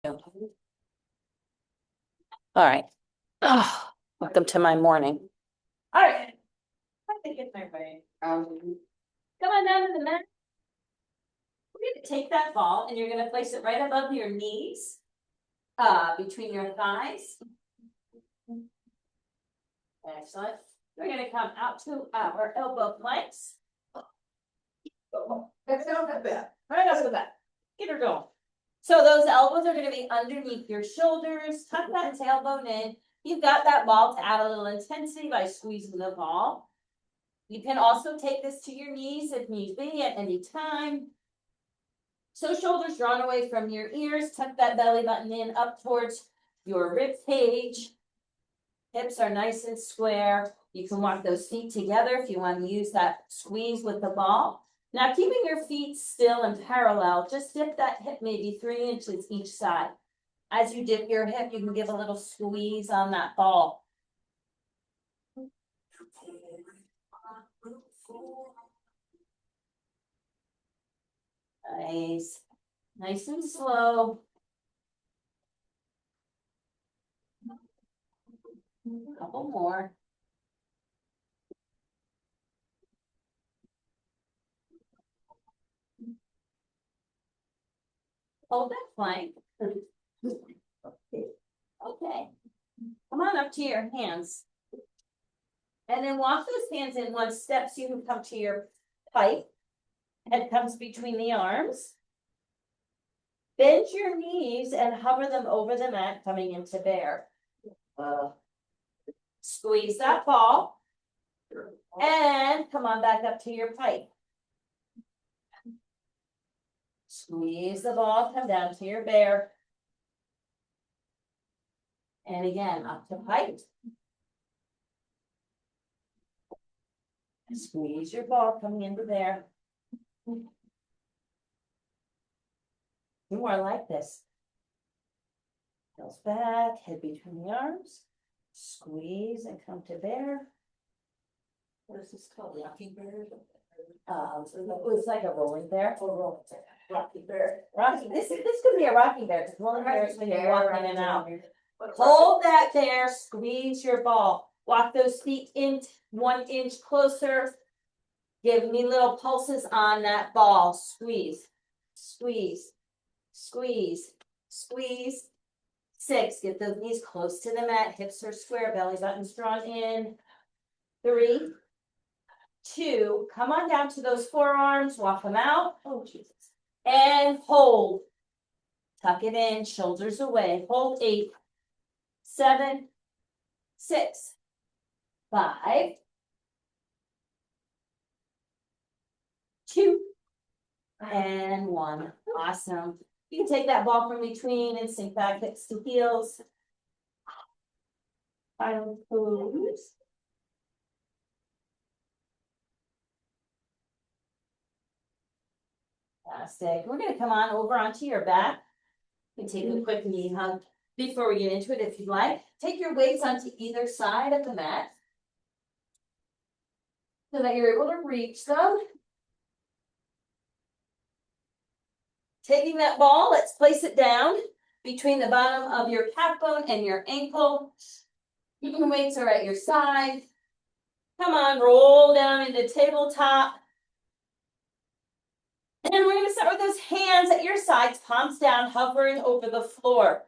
All right. Oh, welcome to my morning. All right. I think it's my way. Come on down to the mat. We're gonna take that ball and you're gonna place it right above your knees, between your thighs. Excellent. We're gonna come out to our elbow planks. Right off the bat. Get her going. So those elbows are gonna be underneath your shoulders. Tuck that tailbone in. You've got that ball to add a little intensity by squeezing the ball. You can also take this to your knees if need be at any time. So shoulders drawn away from your ears, tuck that belly button in up towards your rib cage. Hips are nice and square. You can walk those feet together if you want to use that squeeze with the ball. Now keeping your feet still and parallel, just dip that hip maybe 3 inches each side. As you dip your hip, you can give a little squeeze on that ball. Nice. Nice and slow. A couple more. Hold that plank. Okay. Come on up to your hands. And then walk those hands in one step so you can come to your pipe. Head comes between the arms. Bend your knees and hover them over the mat coming into bear. Squeeze that ball. And come on back up to your pipe. Squeeze the ball, come down to your bear. And again, up to pipe. Squeeze your ball coming into there. More like this. Heels back, head between the arms. Squeeze and come to bear. What is this called? Rocking bear? It's like a rolling bear. Rocking bear. Rocking. This could be a rocking bear because rolling bear is when you're walking in and out. Hold that there. Squeeze your ball. Walk those feet in 1 inch closer. Give me little pulses on that ball. Squeeze, squeeze, squeeze, squeeze. 6. Get those knees close to the mat. Hips are square. Belly button's drawn in. 3, 2. Come on down to those forearms. Walk them out. Oh, Jesus. And hold. Tuck it in. Shoulders away. Hold. 8, 7, 6, 5, 2, and 1. Awesome. You can take that ball from between and sink back hips to heels. Final pose. Fantastic. We're going to come on over onto your back. You can take a quick knee hug before we get into it if you'd like. Take your weights onto either side of the mat so that you're able to reach them. Taking that ball, let's place it down between the bottom of your calf bone and your ankle. Your weights are at your side. Come on, roll down into tabletop. And we're going to start with those hands at your sides, palms down, hovering over the floor.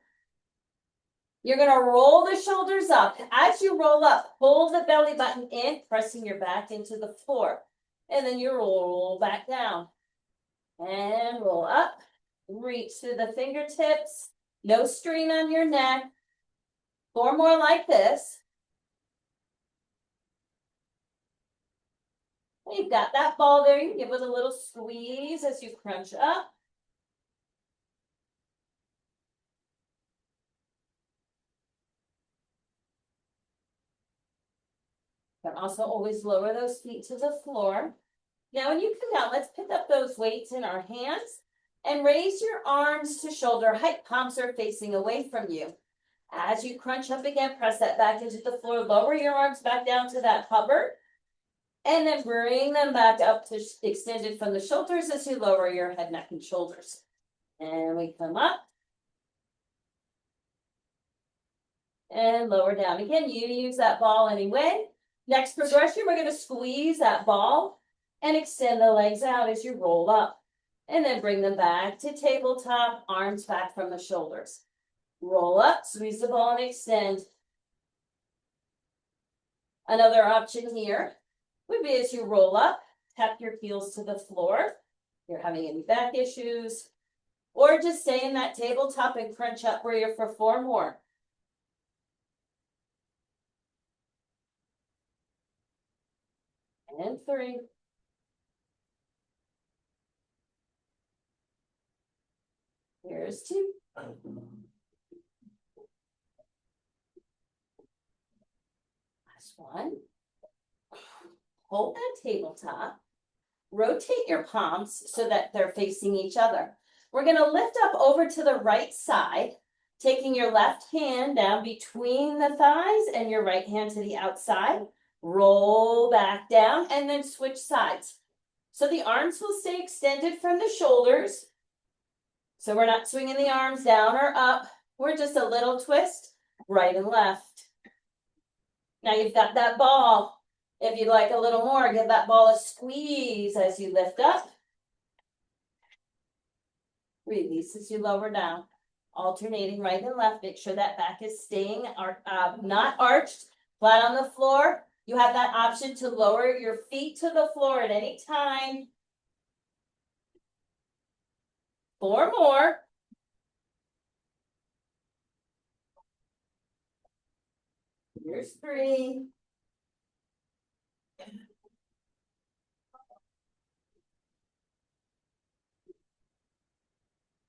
You're going to roll the shoulders up. As you roll up, pull the belly button in, pressing your back into the floor. And then you roll back down. And roll up. Reach through the fingertips. No strain on your neck. 4 more like this. You've got that ball there. You can give it a little squeeze as you crunch up. You can also always lower those feet to the floor. Now when you come down, let's pick up those weights in our hands and raise your arms to shoulder height. Palms are facing away from you. As you crunch up again, press that back into the floor. Lower your arms back down to that hover. And then bring them back up to extended from the shoulders as you lower your head, neck, and shoulders. And we come up. And lower down. Again, you use that ball anyway. Next progression, we're gonna squeeze that ball and extend the legs out as you roll up. And then bring them back to tabletop, arms back from the shoulders. Roll up, squeeze the ball and extend. Another option here would be as you roll up, tap your heels to the floor. If you're having any back issues, or just stay in that tabletop and crunch up where you're for 4 more. And 3. Here's 2. Last one. Hold that tabletop. Rotate your palms so that they're facing each other. We're going to lift up over to the right side, taking your left hand down between the thighs and your right hand to the outside. Roll back down and then switch sides. So the arms will stay extended from the shoulders. So we're not swinging the arms down or up. We're just a little twist, right and left. Now you've got that ball. If you'd like a little more, give that ball a squeeze as you lift up. Release as you lower down. Alternating right and left. Make sure that back is staying not arched, flat on the floor. You have that option to lower your feet to the floor at any time. 4 more. Here's 3.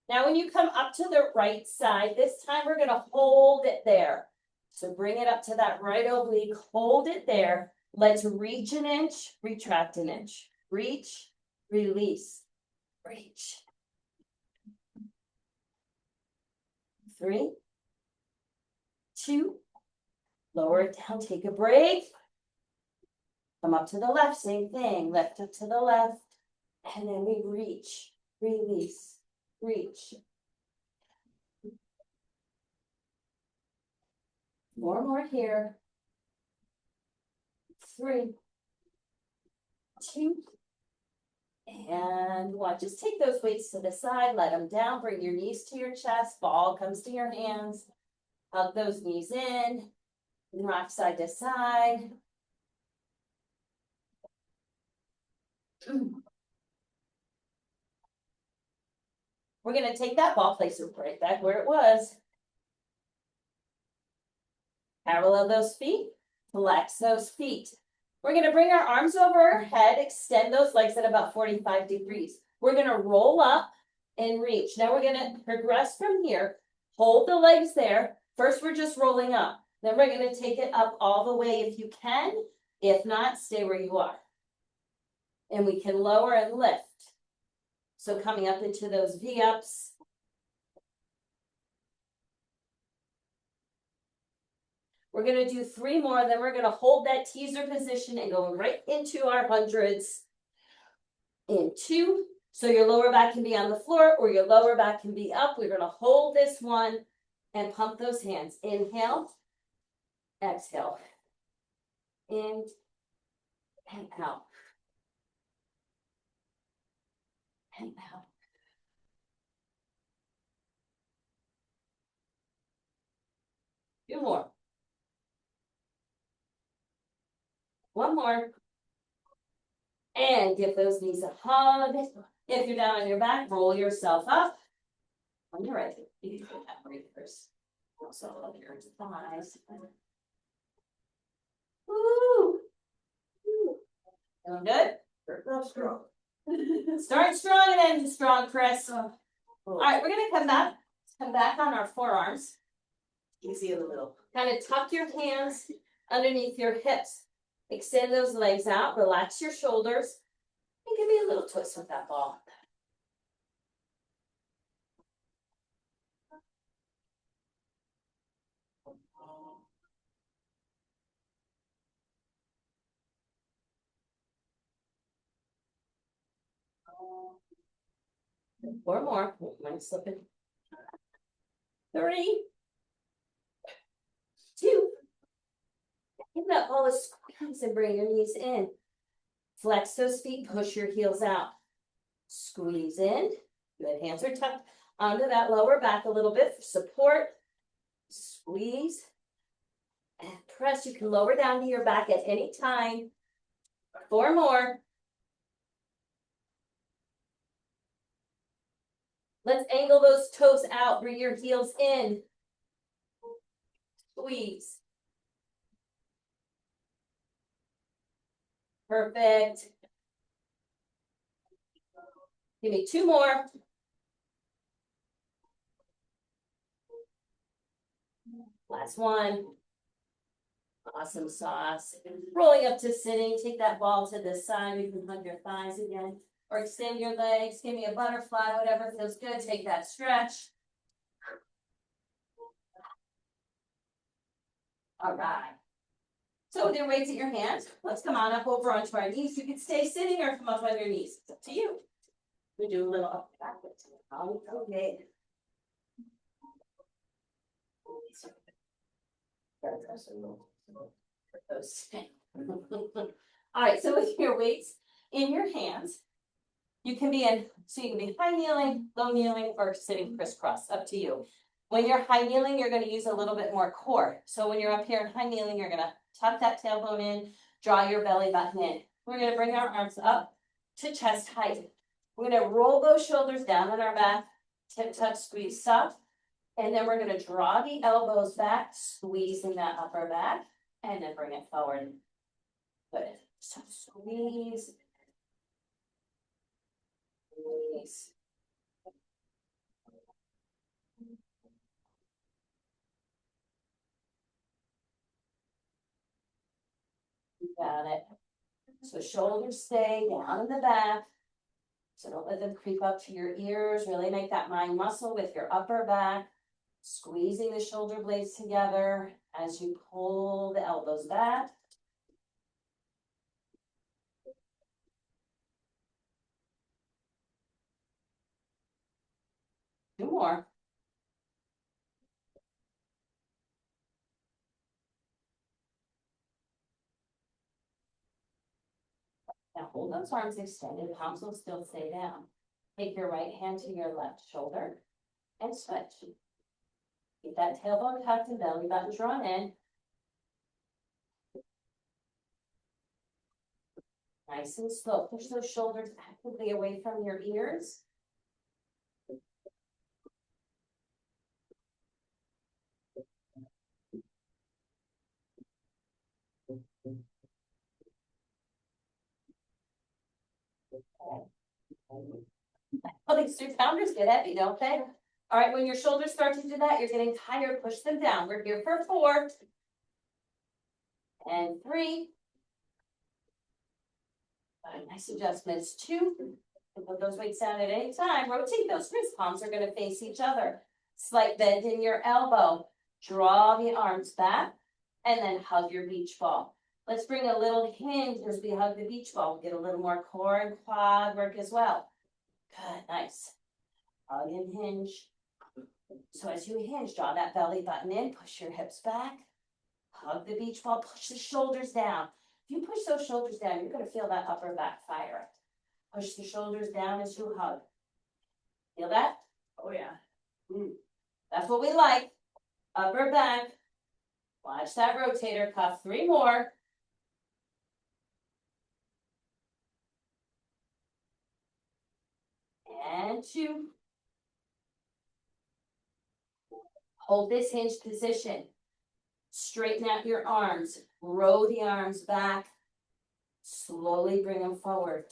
Now, when you come up to the right side, this time we're going to hold it there. So bring it up to that right oblique, hold it there. Let's reach an inch, retract an inch. Reach, release, reach. 3, 2, lower it down, take a break. Come up to the left, same thing, lift up to the left. And then we reach, release, reach. 4 more here. 3, 2, and 1. Just take those weights to the side, let them down, bring your knees to your chest, ball comes to your hands. Hug those knees in, and rock side to side. We're going to take that ball, place it right back where it was. Parallel those feet, flex those feet. We're going to bring our arms over our head, extend those legs at about 45 degrees. We're going to roll up and reach. Now we're going to progress from here. Hold the legs there. First, we're just rolling up. Then we're going to take it up all the way if you can. If not, stay where you are. And we can lower and lift. So coming up into those V-ups. We're going to do 3 more, then we're going to hold that teaser position and go right into our hundreds. In 2, so your lower back can be on the floor or your lower back can be up. We're going to hold this one and pump those hands. Inhale, exhale, in and out, and out. Two more. 1 more. And give those knees a hug. If you're down on your back, roll yourself up. On your right, you can put that right first. Also hug your thighs. Woo! Feeling good? Strong. Start strong and end strong, Chris. All right, we're gonna come back on our forearms. Easy a little. Kind of tuck your hands underneath your hips. Extend those legs out, relax your shoulders, and give me a little twist with that ball. Four more. Mind slipping. 3, Give that all a squeeze and bring your knees in. Flex those feet, push your heels out. Squeeze in. Good, hands are tucked onto that lower back a little bit for support. Squeeze and press. You can lower down to your back at any time. 4 more. Let's angle those toes out, bring your heels in. Squeeze. Perfect. Give me 2 more. Last one. Awesome sauce. Rolling up to sitting. Take that ball to the side. You can hug your thighs again. Or extend your legs. Give me a butterfly, whatever feels good. Take that stretch. All right. So with your weights in your hands, let's come on up over onto our knees. You can stay sitting or come up on your knees. It's up to you. We do a little up backwards. Okay. All right, so with your weights in your hands, you can be in, so you can be high kneeling, low kneeling, or sitting crisscross, up to you. When you're high kneeling, you're going to use a little bit more core. So when you're up here in high kneeling, you're going to tuck that tailbone in, draw your belly button in. We're going to bring our arms up to chest height. We're going to roll those shoulders down on our back, tip, tuck, squeeze, soft. And then we're going to draw the elbows back, squeezing that upper back, and then bring it forward. Good. So squeeze. Squeeze. You got it. So shoulders stay down in the back. So don't let them creep up to your ears. Really make that mind muscle with your upper back. Squeezing the shoulder blades together as you pull the elbows back. Two more. Now hold those arms extended, palms will still stay down. Take your right hand to your left shoulder and switch. Keep that tailbone tucked and belly button drawn in. Nice and slow. Push those shoulders actively away from your ears. Oh, these 3-pounders get heavy, don't they? All right, when your shoulders start to do that, you're getting tired, push them down. We're here for 4. And 3. Nice adjustments. 2. And put those weights down at any time. Rotate those wrist palms are going to face each other. Slight bend in your elbow. Draw the arms back and then hug your beach ball. Let's bring a little hinge as we hug the beach ball. Get a little more core and quad work as well. Good, nice. Hug and hinge. So as you hinge, draw that belly button in, push your hips back, hug the beach ball, push the shoulders down. If you push those shoulders down, you're going to feel that upper back fire. Push the shoulders down as you hug. Feel that? Oh, yeah. That's what we like. Upper back. Watch that rotator cuff. 3 more. And 2. Hold this hinge position. Straighten out your arms. Row the arms back. Slowly bring them forward.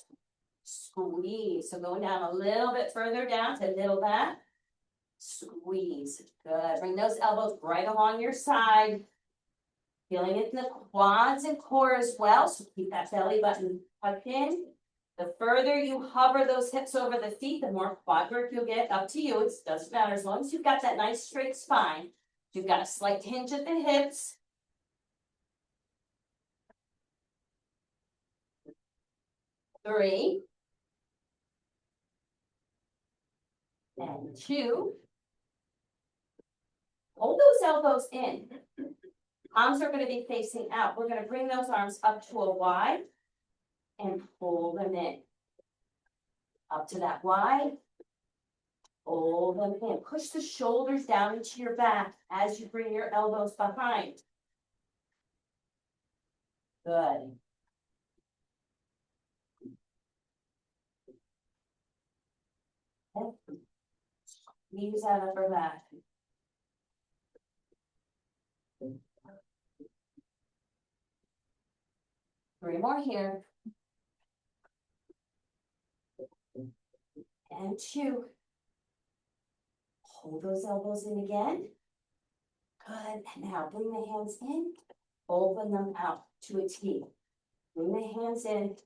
Squeeze. So going down a little bit further down to middle back. Squeeze. Good. Bring those elbows right along your side. Feeling it in the quads and core as well. So keep that belly button tucked in. The further you hover those hips over the feet, the more quad work you'll get. Up to you. It doesn't matter. As long as you've got that nice straight spine. You've got a slight hinge at the hips. 3. And 2. Hold those elbows in. Arms are gonna be facing out. We're gonna bring those arms up to a Y and pull them in. Up to that Y. Pull them in. Push the shoulders down into your back as you bring your elbows behind. Good. Knees out upper back. Three more here. And two. Hold those elbows in again. Good. And now bring the hands in. Open them out to a T. Bring the hands in.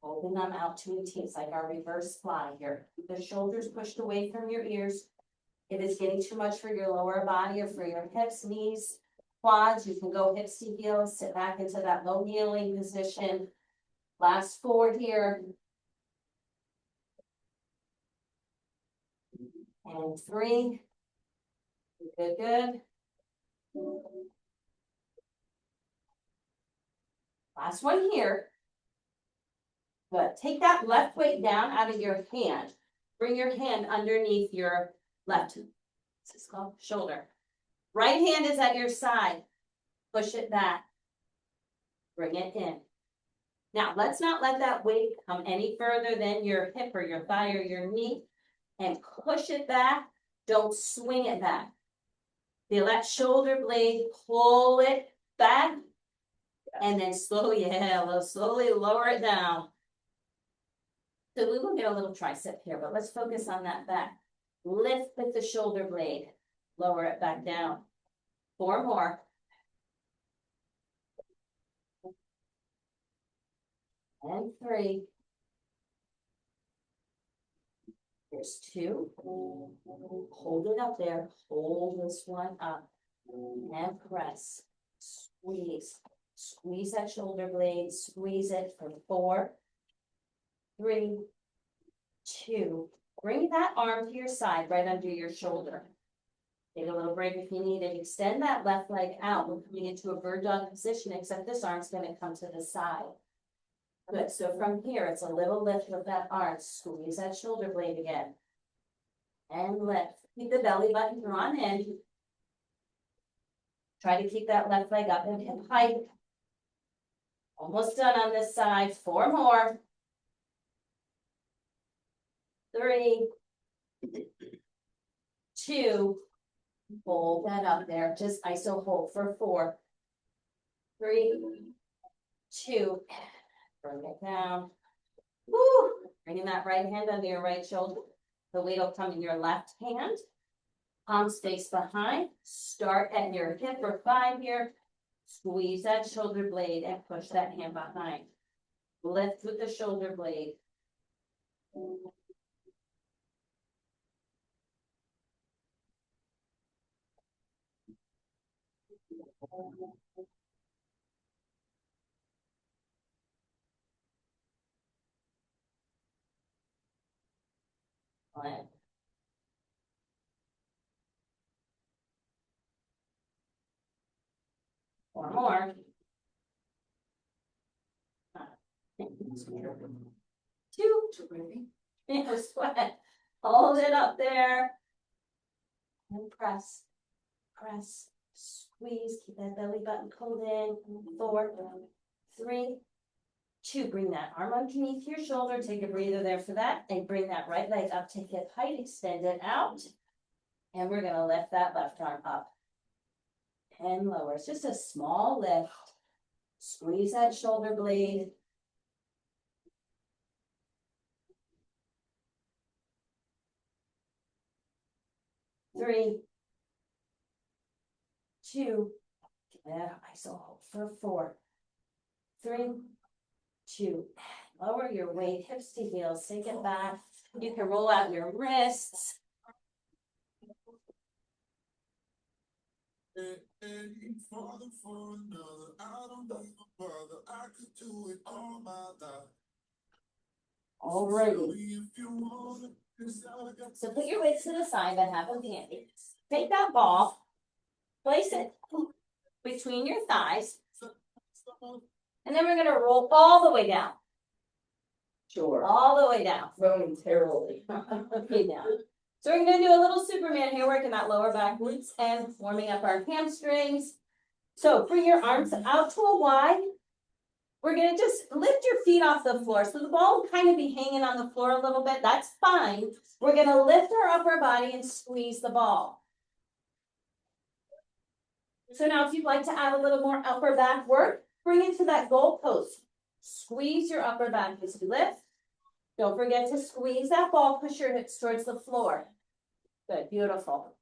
Open them out to a T. It's like our reverse fly here. Keep the shoulders pushed away from your ears. If it's getting too much for your lower body or for your hips, knees, quads, you can go hips to heels, sit back into that low kneeling position. Last four here. And three. Good, good. Last one here. Good. Take that left weight down out of your hand. Bring your hand underneath your left. What's this called? Shoulder. Right hand is at your side. Push it back. Bring it in. Now, let's not let that weight come any further than your hip or your thigh or your knee. And push it back. Don't swing it back. Feel that shoulder blade. Pull it back. And then slowly lower it down. So we will get a little tricep here, but let's focus on that back. Lift with the shoulder blade. Lower it back down. Four more. And three. Here's two. Hold it up there. Hold this one up. And press. Squeeze. Squeeze that shoulder blade. Squeeze it for 4, 3, 2. Bring that arm to your side, right under your shoulder. Take a little break if you need it. Extend that left leg out. We're coming into a bird dog position, except this arm's going to come to the side. Good. So from here, it's a little lift with that arm. Squeeze that shoulder blade again. And lift. Keep the belly button drawn in. Try to keep that left leg up and hip height. Almost done on this side. 4 more. 3, 2. Hold that up there. Just iso hold for 4, 3, 2. Bring it down. Woo! Bringing that right hand under your right shoulder. The weight will come in your left hand. Palms face behind. Start at your hip or thigh here. Squeeze that shoulder blade and push that hand behind. Lift with the shoulder blade. One. One more. 2. Sweat. Hold it up there. And press. Press. Squeeze. Keep that belly button pulled in. 4, 3, 2. Bring that arm underneath your shoulder. Take a breather there for that. And bring that right leg up to hip height. Extend it out. And we're going to lift that left arm up. And lower. It's just a small lift. Squeeze that shoulder blade. Three, 2. Iso hold for 4, 3, 2. Lower your weight, hips to heels, sink it back. You can roll out your wrists. Father for another, I don't need a brother. I could do it all my life. Alrighty. So put your weights to the side and have them handy. Take that ball, place it between your thighs. And then we're gonna roll all the way down. Sure. All the way down. Momentarily. Okay, down. So we're gonna do a little Superman here, working that lower back glutes and warming up our hamstrings. So bring your arms out to a Y. We're gonna just lift your feet off the floor. So the ball will kind of be hanging on the floor a little bit. That's fine. We're gonna lift our upper body and squeeze the ball. So now if you'd like to add a little more upper back work, bring it to that goal post. Squeeze your upper back as you lift. Don't forget to squeeze that ball, push your hips towards the floor. Good, beautiful.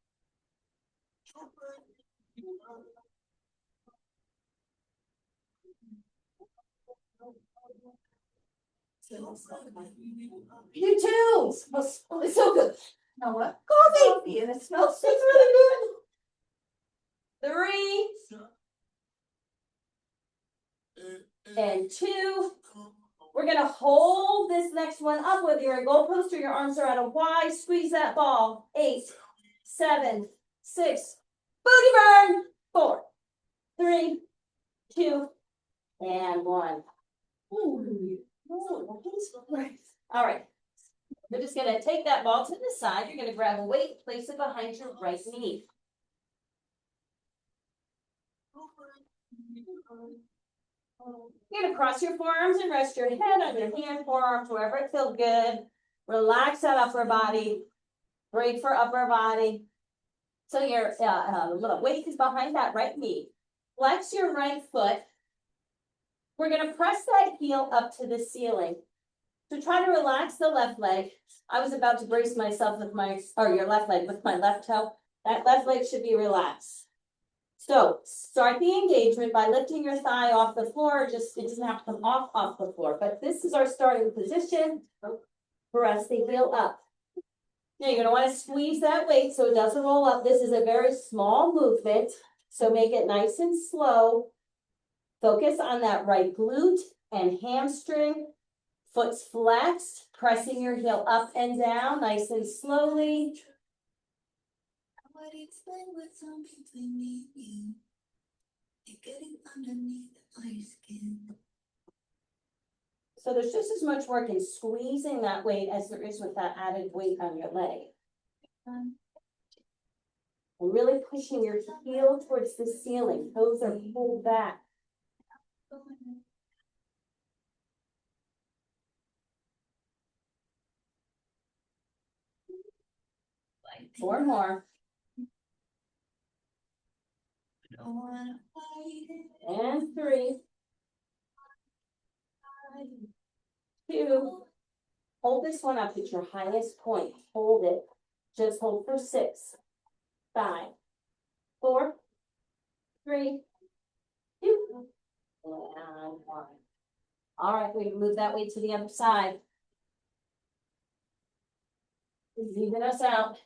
You too. Smells so good. Know what? Coffee. And it smells It's really good. 3 and 2. We're gonna hold this next one up, whether you're a goalpost or your arms are at a Y. Squeeze that ball. 8, 7, 6. Booty burn. 4, 3, 2, and 1. All right. We're just gonna take that ball to the side. You're gonna grab a weight, place it behind your right knee. You're gonna cross your forearms and rest your head on your hand, forearms, wherever it feels good. Relax that upper body. Break for upper body. So your little weight is behind that right knee. Flex your right foot. We're gonna press that heel up to the ceiling. So try to relax the left leg. I was about to brace myself with your left leg with my left toe. That left leg should be relaxed. So start the engagement by lifting your thigh off the floor. It doesn't have to come off the floor, but this is our starting position. Press the heel up. Now you're gonna want to squeeze that weight so it doesn't roll up. This is a very small movement, so make it nice and slow. Focus on that right glute and hamstring. Foot's flexed, pressing your heel up and down, nice and slowly. I would explain what's on between me and you. You're getting underneath my skin. So there's just as much work in squeezing that weight as there is with that added weight on your leg. And really pushing your heel towards the ceiling. Toes are pulled back. 4 more. And 3. 2. Hold this one up at your highest point. Hold it. Just hold for 6, 5, 4, 3, 2, and 1. All right, we can move that weight to the other side. Even us out.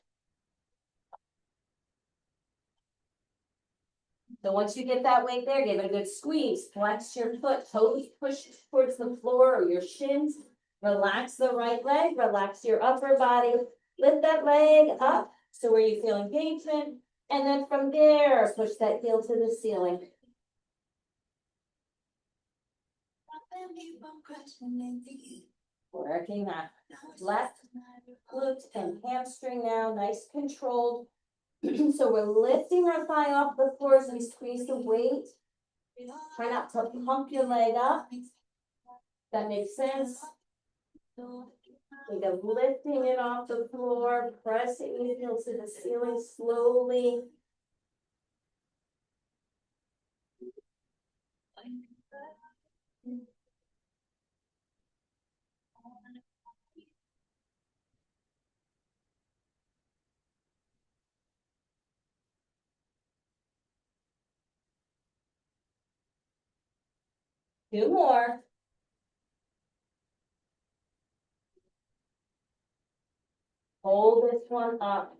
So once you get that weight there, give it a good squeeze. Flex your foot, toes push towards the floor or your shins. Relax the right leg, relax your upper body. Lift that leg up so where you feel engagement. And then from there, push that heel to the ceiling. Working that left glute and hamstring now, nice controlled. So we're lifting our thigh off the floor as we squeeze the weight. Try not to pump your leg up. That makes sense. Think of lifting it off the floor, pressing your heel to the ceiling slowly. Two more. Hold this one up.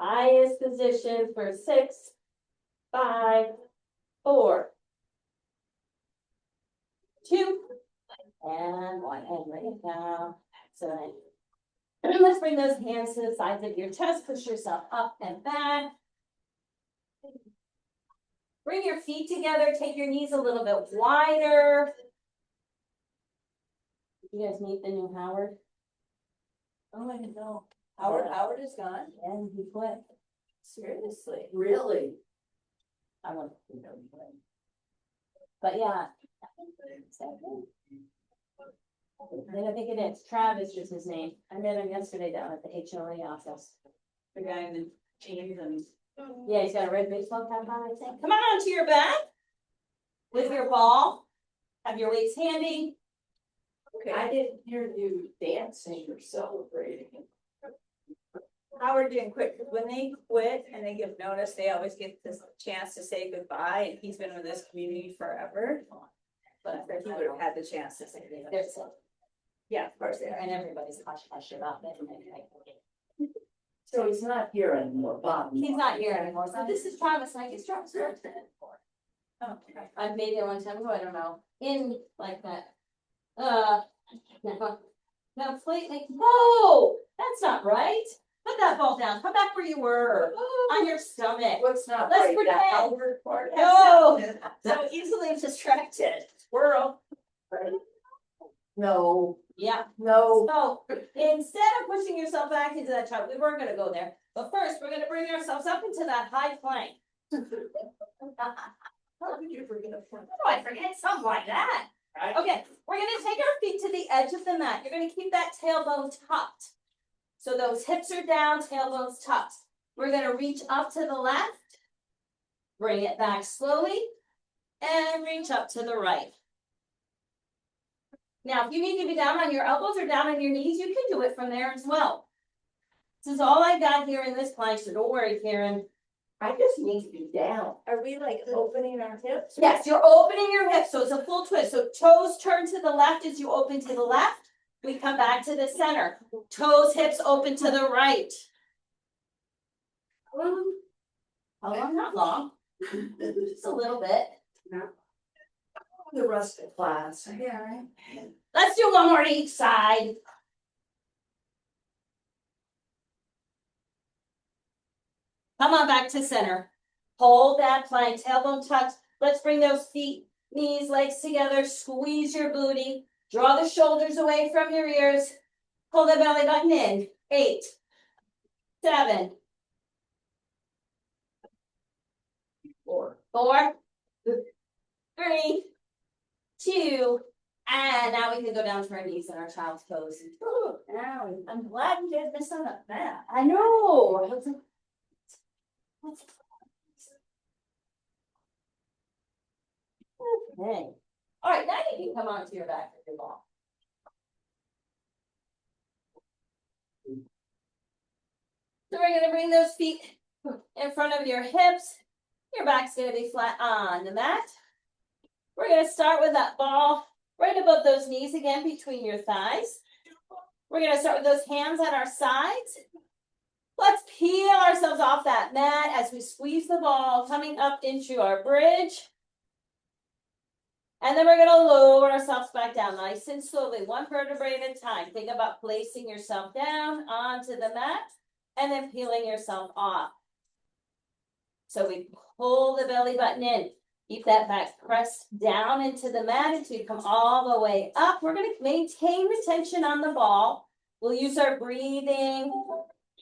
Highest position for 6, 5, 4, 2, and 1. And bring it down. Excellent. Let's bring those hands to the sides of your chest. Push yourself up and back. Bring your feet together, take your knees a little bit wider. You guys meet the new Howard? Oh, I didn't know. Howard is gone? And he quit. Seriously? Really? I want to know. But yeah. Then I think it is. Travis is his name. I met him yesterday down at the HOA office. The guy in the jeans and. Yeah, he's got a red baseball cap on, I think. Come on to your back. With your ball. Have your weights handy. Okay. I didn't hear you dancing or celebrating. Howard didn't quit, because when they quit and they give notice, they always get this chance to say goodbye, and he's been with this community forever. But he would have had the chance to say goodbye. There's some. Yeah, of course they are. And everybody's hush hush about it. So he's not here anymore, Bob. He's not here anymore. So this is Travis. I guess Travis worked in it before. Oh, okay. I've made it one time ago. I don't know. In like that. No, plate like, whoa, that's not right. Put that ball down. Come back where you were. On your stomach. What's not Let's right, pretend. that Howard part? No. So easily distracted. Squirrel. No, Yeah. no. So instead of pushing yourself back into that chop, we were gonna go there. But first, we're gonna bring ourselves up into that high plank. How did you forget a point? Oh, I forget something like that. Okay, we're gonna take our feet to the edge of the mat. You're gonna keep that tailbone tucked. So those hips are down, tailbone's tucked. We're gonna reach up to the left, bring it back slowly, and reach up to the right. Now, if you need to be down on your elbows or down on your knees, you can do it from there as well. This is all I got here in this plank, so don't worry, Karen. I just need to be down. Are we like opening our hips? Yes, you're opening your hips, so it's a full twist. So toes turn to the left as you open to the left. We come back to the center. Toes, hips open to the right. How long? Not long. Just a little bit. The rest of class. Yeah, right. Let's do one more to each side. Come on back to center. Hold that plank, tailbone tucked. Let's bring those feet, knees, legs together. Squeeze your booty. Draw the shoulders away from your ears. Pull the belly button in. 8, 7, 4. 4, 3, 2, and now we can go down to our knees and our child's pose. Ooh, now I'm glad we did this on a mat. I know. Okay. All right, now you can come onto your back with your ball. So we're gonna bring those feet in front of your hips. Your back's gonna be flat on the mat. We're gonna start with that ball right above those knees again, between your thighs. We're gonna start with those hands at our sides. Let's peel ourselves off that mat as we squeeze the ball, coming up into our bridge. And then we're gonna lower ourselves back down nice and slowly, one vertebrae at a time. Think about placing yourself down onto the mat and then peeling yourself off. So we pull the belly button in. Keep that back pressed down into the mat until you come all the way up. We're going to maintain the tension on the ball. We'll use our breathing.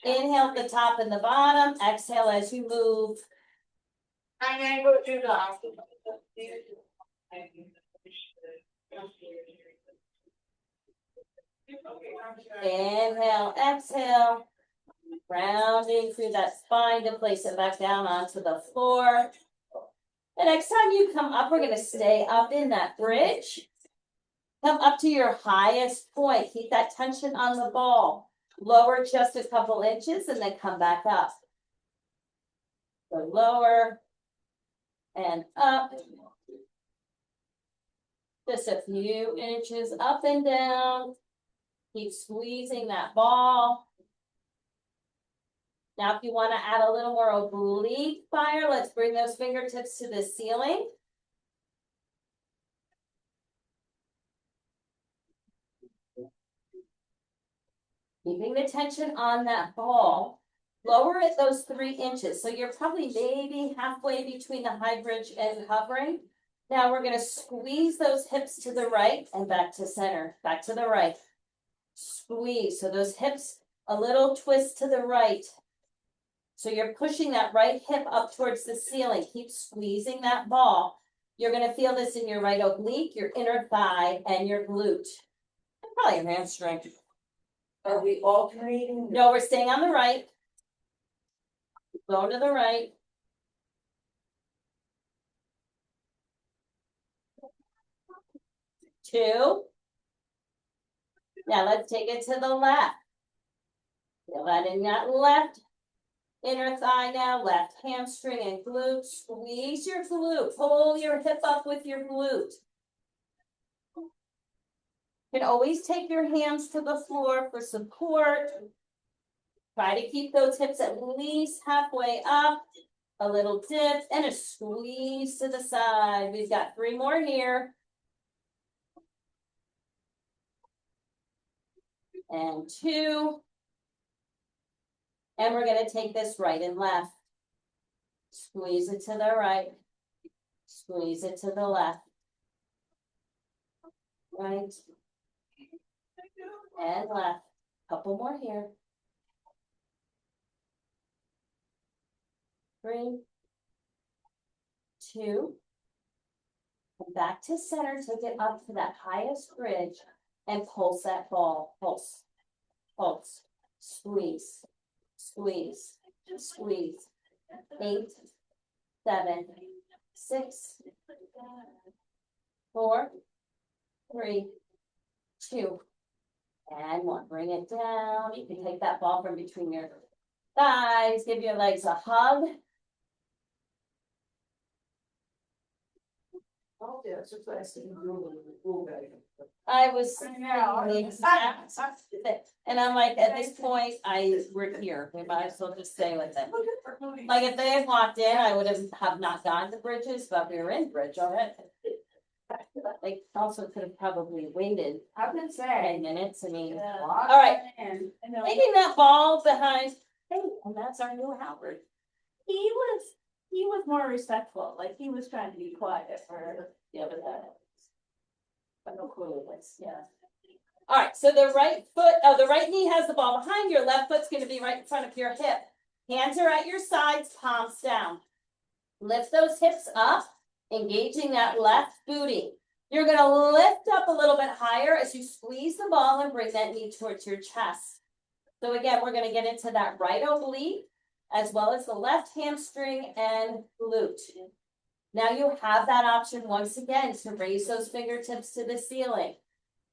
Inhale at the top and the bottom. Exhale as you move. I'm gonna go to the hospital. Inhale, exhale. Rounding through that spine to place it back down onto the floor. The next time you come up, we're going to stay up in that bridge. Come up to your highest point. Keep that tension on the ball. Lower just a couple inches and then come back up. So lower and up. Just a few inches up and down. Keep squeezing that ball. Now, if you want to add a little more oblique fire, let's bring those fingertips to the ceiling. Keeping the tension on that ball. Lower it those 3 inches, so you're probably maybe halfway between the high bridge and hovering. Now we're gonna squeeze those hips to the right and back to center, back to the right. Squeeze, so those hips, a little twist to the right. So you're pushing that right hip up towards the ceiling. Keep squeezing that ball. You're gonna feel this in your right oblique, your inner thigh, and your glute. And probably your hamstring. Are we alternating? No, we're staying on the right. Go to the right. Two. Now let's take it to the left. Feel that in that left inner thigh now, left hamstring and glute. Squeeze your glute. Pull your hip up with your glute. You can always take your hands to the floor for support. Try to keep those hips at least halfway up. A little dip and a squeeze to the side. We've got 3 more here. And 2. And we're going to take this right and left. Squeeze it to the right. Squeeze it to the left. Right. And left. Couple more here. 3, 2. And back to center. Take it up to that highest bridge and pulse that ball. Pulse. Pulse. Squeeze. Squeeze. Squeeze. 8, 7, 6, 4, 3, 2, and 1. Bring it down. You can take that ball from between your thighs. Give your legs a hug. Oh, yeah, it's just like sitting Google in the pool bag. I was know. the exact and I'm like, at this point, we're here. We might as well just stay with it. Like if they had walked in, I would have not gone to bridges, but we were in bridge already. They also could have probably waited I've been 10 saying. minutes. I mean, All right. And taking that ball behind, hey, and that's our new Howard. He was more respectful, like he was trying to be quiet for the other guy. But no clue was, yeah. All right, so the right foot, the right knee has the ball behind, your left foot's gonna be right in front of your hip. Hands are at your sides, palms down. Lift those hips up, engaging that left booty. You're gonna lift up a little bit higher as you squeeze the ball and bring that knee towards your chest. So again, we're gonna get into that right oblique, as well as the left hamstring and glute. Now you have that option once again to raise those fingertips to the ceiling.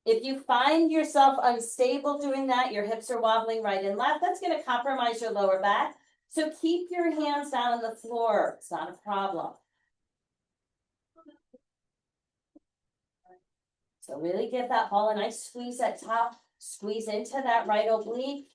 If you find yourself unstable doing that, your hips are wobbling right and left, that's going to compromise your lower back. So keep your hands down on the floor. It's not a problem. So really give that ball a nice squeeze at top. Squeeze into that right oblique.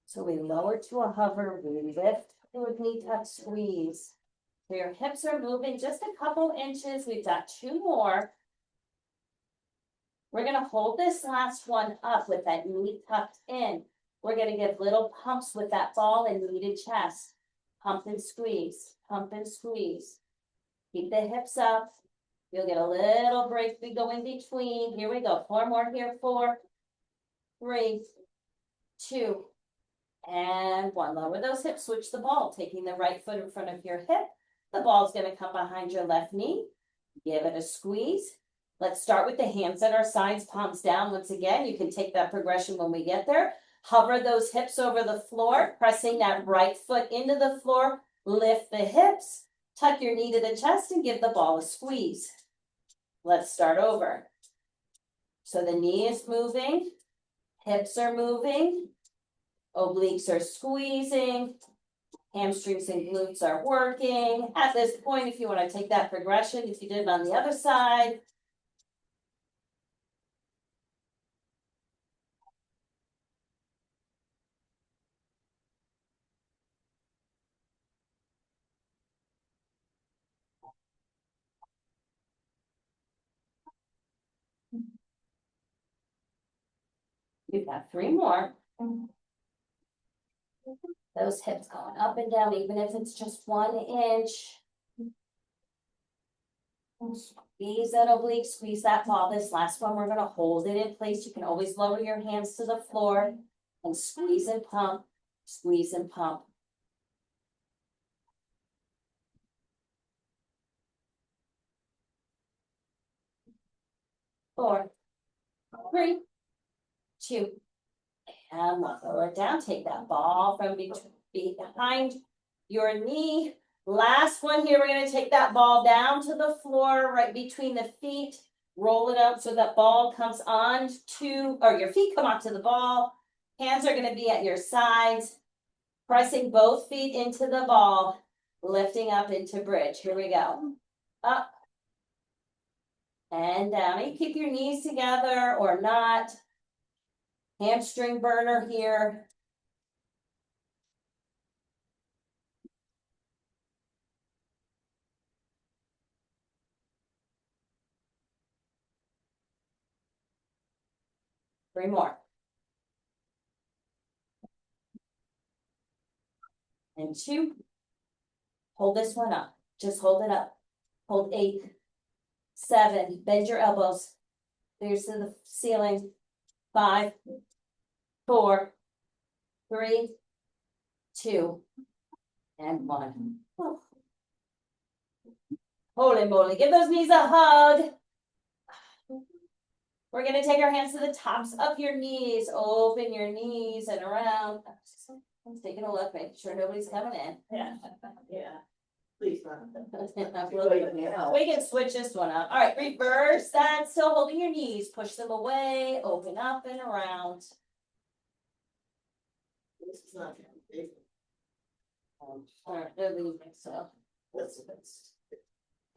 So we lower to a hover, we lift to a knee tuck squeeze. So your hips are moving just a couple inches. We've got 2 more. We're gonna hold this last one up with that knee tucked in. We're gonna give little pumps with that ball and knee to chest. Pump and squeeze, pump and squeeze. Keep the hips up. You'll get a little break we go in between. Here we go, 4 more here, 4, 3, 2, and 1. Lower those hips, switch the ball, taking the right foot in front of your hip. The ball's gonna come behind your left knee. Give it a squeeze. Let's start with the hands at our sides, palms down. Once again, you can take that progression when we get there. Hover those hips over the floor, pressing that right foot into the floor. Lift the hips, tuck your knee to the chest, and give the ball a squeeze. Let's start over. So the knee is moving, hips are moving, obliques are squeezing, hamstrings and glutes are working. At this point, if you want to take that progression, if you did it on the other side, You've got 3 more. Those hips going up and down, even if it's just 1 inch. Squeeze that oblique, squeeze that ball. This last one, we're gonna hold it in place. You can always lower your hands to the floor and squeeze and pump, squeeze and pump. 4, 3, 2, and lower it down. Take that ball from behind your knee. Last one here, we're gonna take that ball down to the floor, right between the feet. Roll it up so that ball comes on to, or your feet come onto the ball. Hands are gonna be at your sides. Pressing both feet into the ball, lifting up into bridge. Here we go. Up. And down. You keep your knees together or not. Hamstring burner here. Three more. And 2. Hold this one up. Just hold it up. Hold 8, 7. Bend your elbows. Fingers to the ceiling. 5, 4, 3, 2, and 1. Holy moly. Give those knees a hug. We're going to take our hands to the tops of your knees. Open your knees and around. I'm taking a look, making sure nobody's coming in. Yeah. Please not. We can switch this one up. All right, reverse that. Still holding your knees. Push them away. Open up and around. This is not big. All right, they're leaving, so. That's.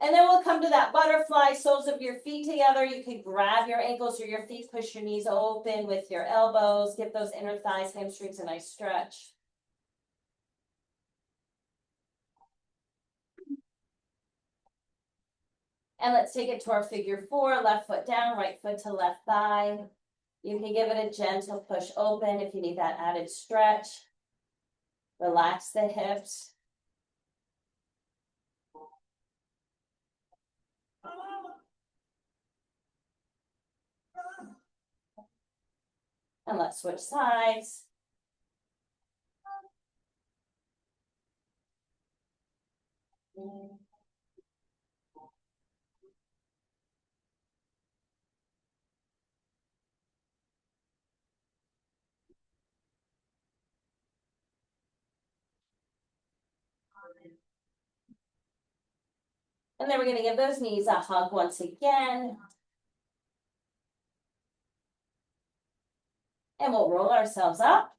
And then we'll come to that butterfly, soles of your feet together. You can grab your ankles or your feet, push your knees open with your elbows. Give those inner thighs, hamstrings a nice stretch. And let's take it to our figure 4, left foot down, right foot to left thigh. You can give it a gentle push open if you need that added stretch. Relax the hips. And let's switch sides. And then we're going to give those knees a hug once again. And we'll roll ourselves up.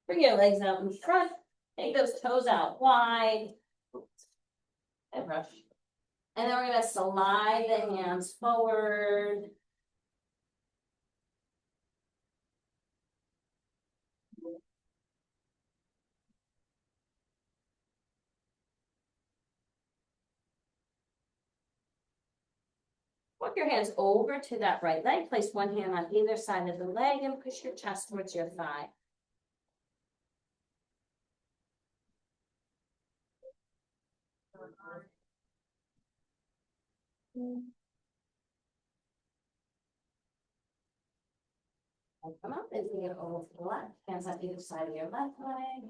Bring your legs out in front. Take those toes out wide. And brush. And then we're going to slide the hands forward. Walk your hands over to that right leg. Place one hand on either side of the leg and push your chest towards your thigh. Come up and bring it over to the left. Hands on either side of your left leg.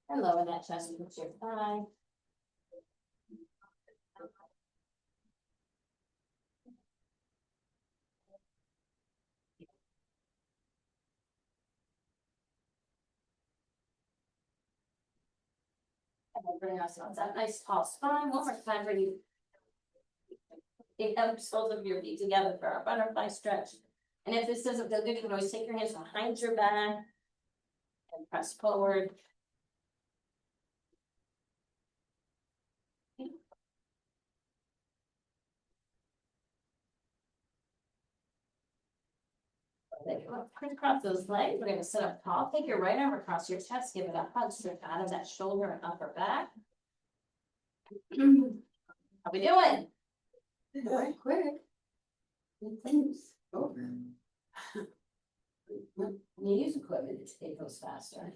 And lower that chest towards your thigh. And we'll bring ourselves up. Nice tall spine. One more time. Bring the soles of your feet together for our butterfly stretch. And if this doesn't feel good, you can always take your hands behind your back and press forward. Crisscross those legs. We're going to sit up tall. Take your right arm across your chest. Give it a hug straight out of that shoulder and upper back. How we doing? Quick. Thanks. Oh. When you use equipment, it goes faster.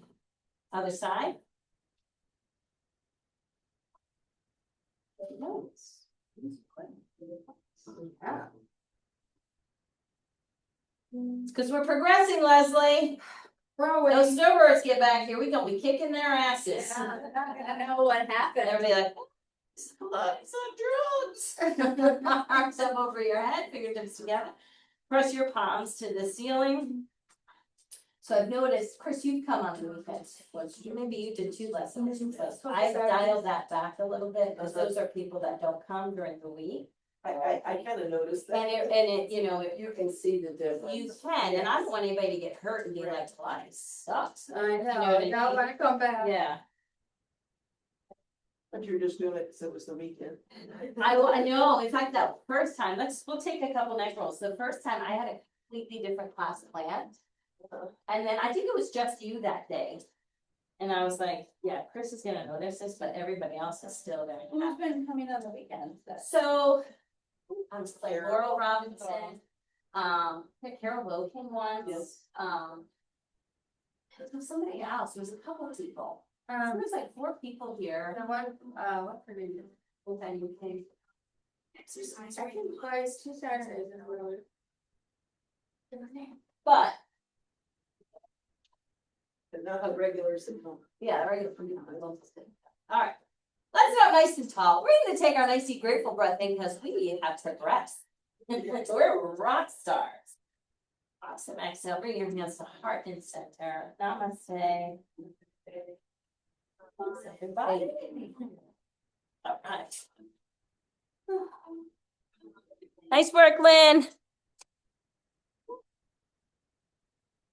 Other side. No, use equipment. Yeah. It's because we're progressing, Leslie. Those snowbirds get back here, we gonna be kicking their asses. Yeah, they're not gonna know what happened. They'll be like, it's on drugs. Arms up over your head, fingertips together. Press your palms to the ceiling. So I've noticed, Chris, you've come on the weekends, maybe you did 2 lessons. I've dialed that back a little bit, because those are people that don't come during the week. I kind of noticed that. And it, you know, You can see the difference. you can, and I don't want anybody to get hurt and be like, Pilates sucks. I You know what I mean? I come back. Yeah, But you're just doing it because it was the weekend. I know, in fact, that first time, we'll take a couple neck rolls. The first time I had a completely different class planned. And then I think it was just you that day. And I was like, yeah, Chris is gonna notice this, but everybody else is still there. Who's been coming on the weekends? So, like Laurel Robinson, Carol Loken once, Yes. there was somebody else, there was a couple of people. There was like 4 people here. The one, what's her name? Full time UK. Exercise. I can twice, 2 Saturdays in a row. But, But not a regular signal. yeah, regular for me. Alright, let's get up nice and tall. We're gonna take our nice deep grateful breath in because we have progressed. We're rock stars. Awesome, exhale, bring your hands to heart and center. Namaste. Goodbye. All right. Nice work, Lynn.